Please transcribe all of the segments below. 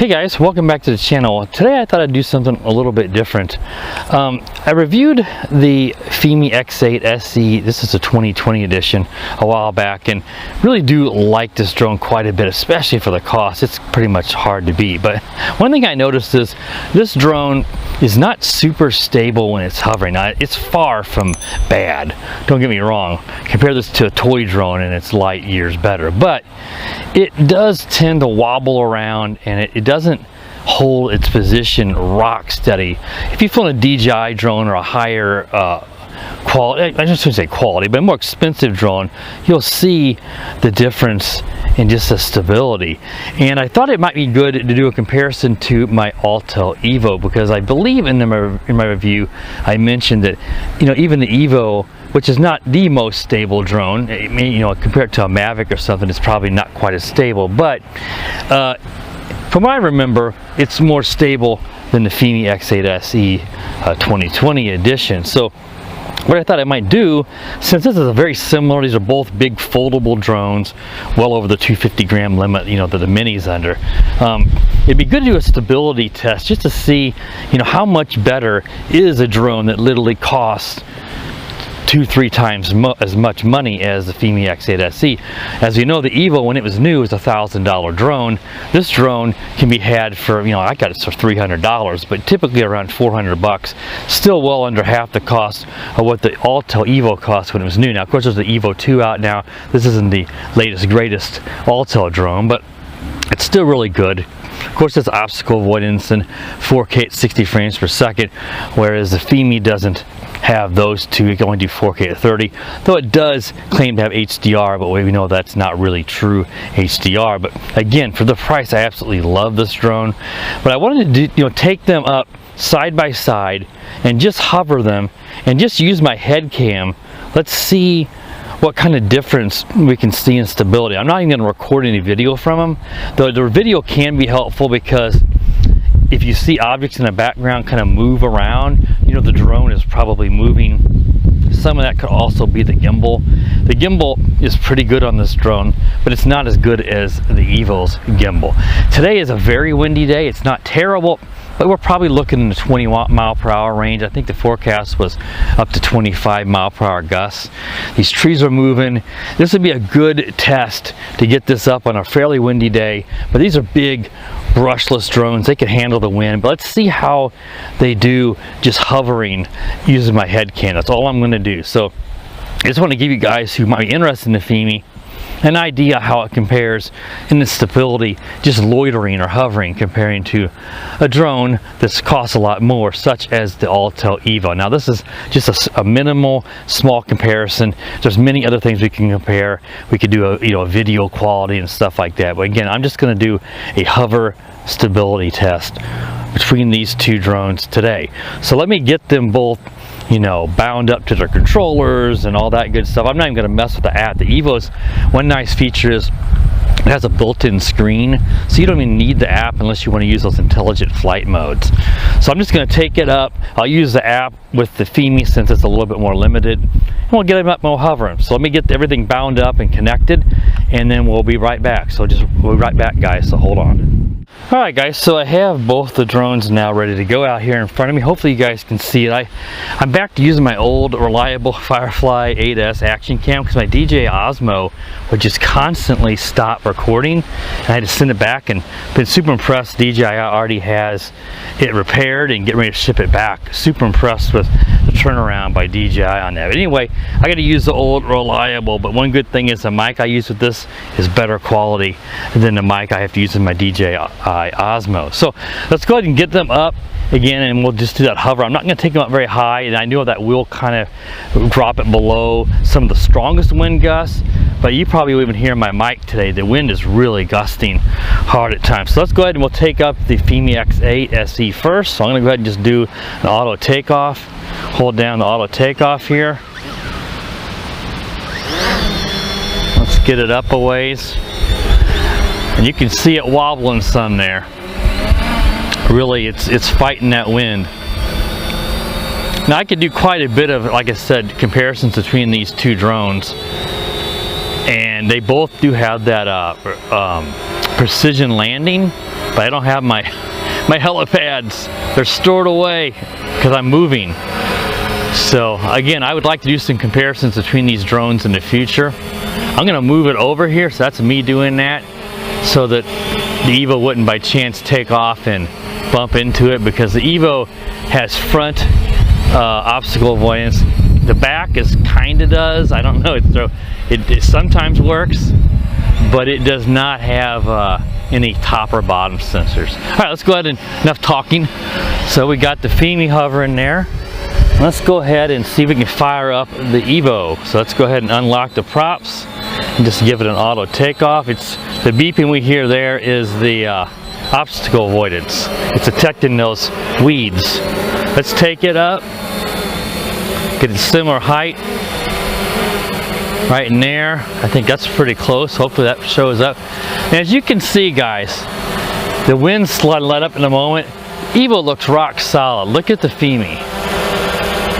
Hey guys, welcome back to the channel. Today I thought I'd do something a little bit different. I reviewed the FIMI X8 SE, this is a 2020 edition, a while back, and really do like this drone quite a bit, especially for the cost. It's pretty much hard to beat. But one thing I noticed is this drone is not super stable when it's hovering. Now, it's far from bad, don't get me wrong. Compare this to a toy drone and it's light years better, but it does tend to wobble around and it doesn't hold its position rock steady. If you fly a DJI drone or a higher quality, I just shouldn't say quality, but a more expensive drone, you'll see the difference in just the stability. And I thought it might be good to do a comparison to my Autel EVO, because I believe in my review I mentioned that, you know, even the EVO, which is not the most stable drone, I mean, you know, compared to a Mavic or something, it's probably not quite as stable, but from what I remember, it's more stable than the FIMI X8 SE 2020 edition. So what I thought I might do, since this is a very similar, these are both big foldable drones, well over the 250 gram limit, you know, that the Mini's under. It'd be good to do a stability test just to see, you know, how much better is a drone that literally costs 2-3 times as much money as the FIMI X8 SE. As you know, the EVO, when it was new, was a $1,000 drone. This drone can be had for, you know, I got it for $300, but typically around 400 bucks. Still well under half the cost of what the Autel EVO cost when it was new. Now, of course, there's the EVO 2 out now. This isn't the latest, greatest Autel drone, but it's still really good. Of course, it's obstacle avoidance and 4K at 60 frames per second, whereas the FIMI doesn't have those two. It can only do 4K at 30, though it does claim to have HDR, but we know that's not really true HDR. But again, for the price, I absolutely love this drone. But I wanted to do, you know, take them up side by side and just hover them and just use my head cam. Let's see what kind of difference we can see in stability. I'm not even going to record any video from them, though the video can be helpful, because if you see objects in the background kind of move around, you know, the drone is probably moving. Some of that could also be the gimbal. The gimbal is pretty good on this drone, but it's not as good as the EVO's gimbal. Today is a very windy day. It's not terrible, but we're probably looking in the 20 mile per hour range. I think the forecast was up to 25 mile per hour gusts. These trees are moving. This would be a good test to get this up on a fairly windy day, but these are big brushless drones. They can handle the wind, but let's see how they do just hovering using my head cam. That's all I'm going to do. So I just want to give you guys who might be interested in the FIMI an idea how it compares in the stability, just loitering or hovering, comparing to a drone that costs a lot more, such as the Autel EVO. Now, this is just a minimal, small comparison. There's many other things we can compare. We could do a video quality and stuff like that. But again, I'm just going to do a hover stability test between these two drones today. So let me get them both, you know, bound up to their controllers and all that good stuff. I'm not even going to mess with the app. The EVO's one nice feature is it has a built-in screen, so you don't even need the app unless you want to use those intelligent flight modes. So I'm just going to take it up. I'll use the app with the FIMI since it's a little bit more limited, and we'll get them up and we'll hover them. So let me get everything bound up and connected, and then we'll be right back. So we'll be right back, guys, so hold on. Alright guys, so I have both the drones now ready to go out here in front of me. Hopefully you guys can see it. I'm back to using my old reliable Firefly 8S action cam, because my DJI Osmo would just constantly stop recording and I had to send it back, and been super impressed. DJI already has it repaired and getting ready to ship it back. Super impressed with the turnaround by DJI on that. But anyway, I got to use the old reliable, but one good thing is the mic I use with this is better quality than the mic I have to use with my DJI Osmo. So let's go ahead and get them up again, and we'll just do that hover. I'm not going to take them up very high, and I know that will kind of drop it below some of the strongest wind gusts, but you probably will even hear my mic today. The wind is really gusting hard at times. So let's go ahead and we'll take up the FIMI X8 SE first. So I'm going to go ahead and just do an auto takeoff. Hold down the auto takeoff here. Let's get it up a ways. And you can see it wobbling some there. Really, it's fighting that wind. Now I could do quite a bit of, like I said, comparisons between these two drones, and they both do have that precision landing but I don't have my helipads. They're stored away because I'm moving. So again, I would like to do some comparisons between these drones in the future. I'm gonna move it over here, so that's me doing that, so that the EVO wouldn't by chance take off and bump into it, because the EVO has front obstacle avoidance. The back is kinda does, I don't know, it sometimes works, but it does not have any top or bottom sensors. All right, let's go ahead and enough talking. So we got the FIMI hovering there. Let's go ahead and see if we can fire up the EVO. So let's go ahead and unlock the props and just give it an auto takeoff. It's the beeping we hear there is the obstacle avoidance. It's detecting those weeds. Let's take it up, get a similar height right in there. I think that's pretty close. Hopefully that shows up. And as you can see, guys, the wind's let up in a moment. EVO looks rock solid. Look at the FIMI.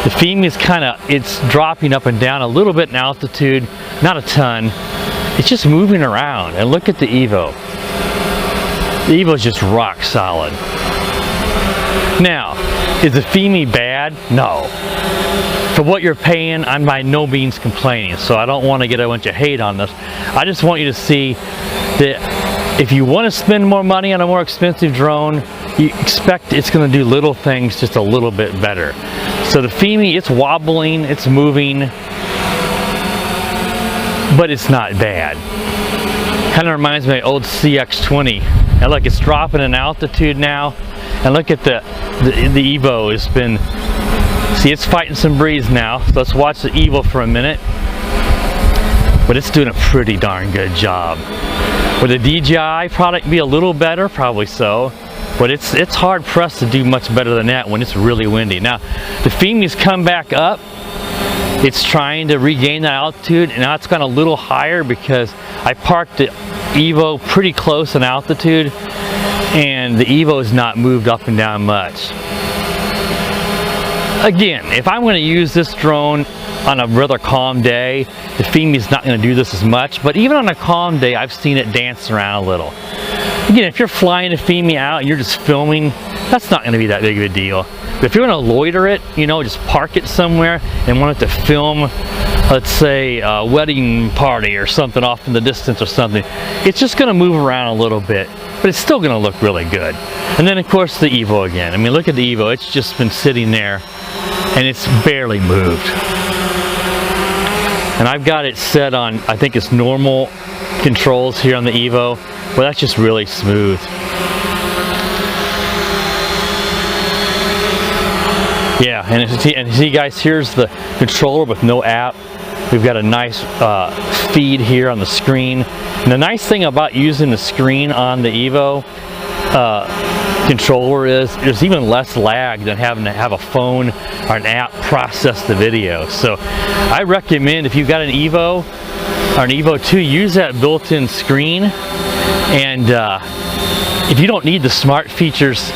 The FIMI is it's dropping up and down a little bit in altitude, not a ton. It's just moving around. And look at the EVO. The EVO is just rock solid. Now, is the FIMI bad? No. For what you're paying, I'm by no means complaining, so I don't want to get a bunch of hate on this. I just want you to see that if you want to spend more money on a more expensive drone, you expect it's going to do little things just a little bit better. So the FIMI, it's wobbling, it's moving, but it's not bad. Kind of reminds me of old CX-20. And look, it's dropping in altitude now. And look at the EVO has been, see, it's fighting some breeze now. So let's watch the EVO for a minute. But it's doing a pretty darn good job. Would the DJI product be a little better? Probably so. But it's hard pressed to do much better than that when it's really windy. Now, the FIMI's come back up. It's trying to regain that altitude, and now it's gone a little higher because I parked the EVO pretty close in altitude, and the EVO's not moved up and down much. Again, if I'm going to use this drone on a rather calm day, the FIMI's not going to do this as much, but even on a calm day, I've seen it dance around a little. Again, if you're flying the FIMI out and you're just filming, that's not going to be that big of a deal. But if you're going to loiter it, you know, just park it somewhere and want it to film, let's say a wedding party or something off in the distance or something, it's just going to move around a little bit, but it's still going to look really good. And then of course the EVO again. I mean, look at the EVO. It's just been sitting there and it's barely moved. And I've got it set on, I think it's normal controls here on the EVO. Well, that's just really smooth. Yeah, and see guys, here's the controller with no app. We've got a nice feed here on the screen. And the nice thing about using the screen on the EVO controller is there's even less lag than having to have a phone or an app process the video. So I recommend if you've got an EVO or an EVO 2, use that built-in screen. And if you don't need the smart features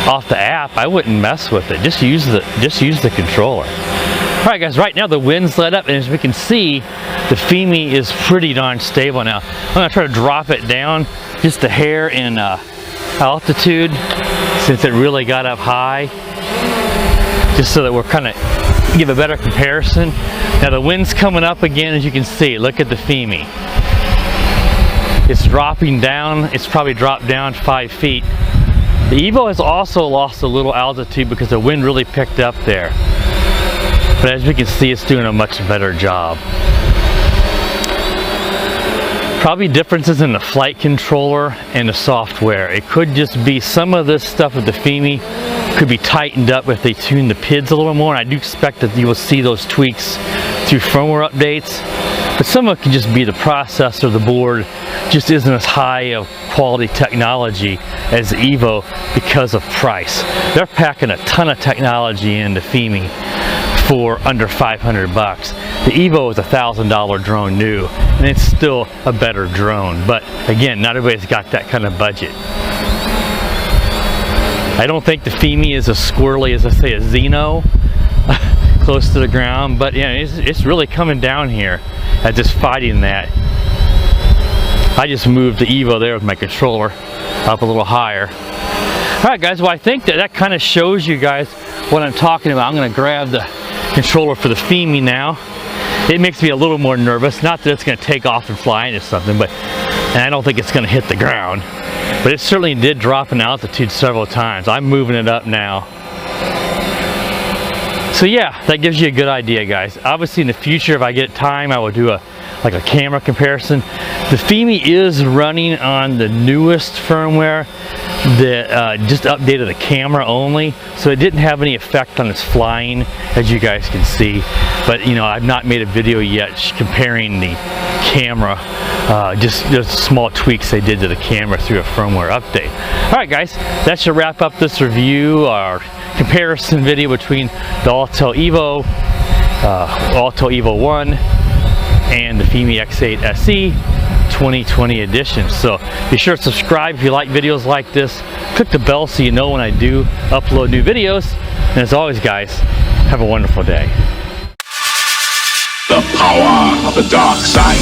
off the app, I wouldn't mess with it. Just use the controller. All right, guys. Right now the wind's let up, and as we can see, the FIMI is pretty darn stable now. I'm gonna try to drop it down just a hair in altitude, since it really got up high, just so that we're kind of give a better comparison. Now the wind's coming up again, as you can see. Look at the FIMI. It's dropping down. It's probably dropped down 5 feet. The EVO has also lost a little altitude because the wind really picked up there. But as we can see, it's doing a much better job. Probably differences in the flight controller and the software. It could just be some of this stuff with the FIMI could be tightened up if they tune the PIDs a little more. And I do expect that you will see those tweaks through firmware updates. But some of it could just be the processor, the board just isn't as high of quality technology as the EVO because of price. They're packing a ton of technology into FIMI for under 500 bucks. The EVO is a $1,000 drone new, and it's still a better drone. But again, not everybody's got that kind of budget. I don't think the FIMI is as squirrely as, I say, a Xeno close to the ground, but yeah, it's really coming down here at just fighting that. I just moved the EVO there with my controller up a little higher. Alright guys, well I think that kind of shows you guys what I'm talking about. I'm going to grab the controller for the FIMI now. It makes me a little more nervous. Not that it's going to take off and fly into something, but and I don't think it's going to hit the ground. But it certainly did drop in altitude several times. I'm moving it up now. So yeah, that gives you a good idea, guys. Obviously in the future, if I get time, I will do a camera comparison. The FIMI is running on the newest firmware that just updated the camera only, so it didn't have any effect on its flying, as you guys can see. But you know, I've not made a video yet comparing the camera, just small tweaks they did to the camera through a firmware update. Alright guys, that should wrap up this review, our comparison video between the Autel EVO, Autel EVO 1 and the FIMI X8 SE 2020 edition. So be sure to subscribe if you like videos like this. Click the bell so you know when I do upload new videos. And as always guys, have a wonderful day. The power of the dark side.